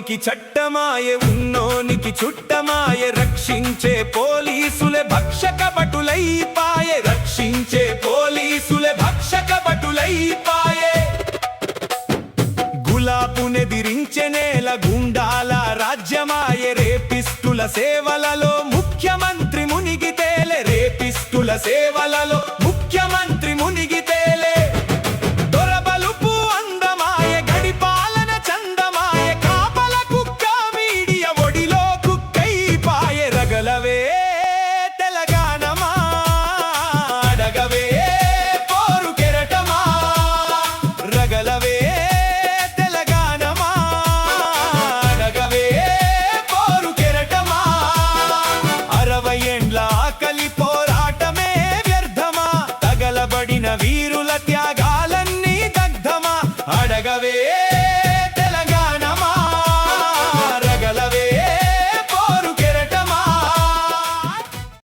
లేనోనికి చట్టమాయే, ఉన్నోనికి చుట్టమాయే. రక్షించే పోలీసులే భక్షక భటులైపాయే, రక్షించే పోలీసులే భక్షక భటులైపాయే. గులాపునెదిరించే నేల గుండాల రాజ్యమాయే, రేపిస్టుల సేవలలో ముఖ్యమంత్రి మునిగితేలే, రేపిస్టుల సేవలలో ముఖ్యమంత్రి మునిగితేలే. దొరబలుపు అందమాయే, గడిపాలన చందమాయే, కాపల కుక్క మీడియా ఒడిలో కుక్కైపాయే. రగలవే తెలంగాణమా, అడగవే పోరు కెరటమా, రగలవే తెలంగాణమా, అడగవే పోరు కెరటమా. 60 ఏండ్ల ఆకలి పోరాటమే వ్యర్థమా, తగలబడిన వీరుల త్యాగాలన్నీ దగ్ధమా, అడగవే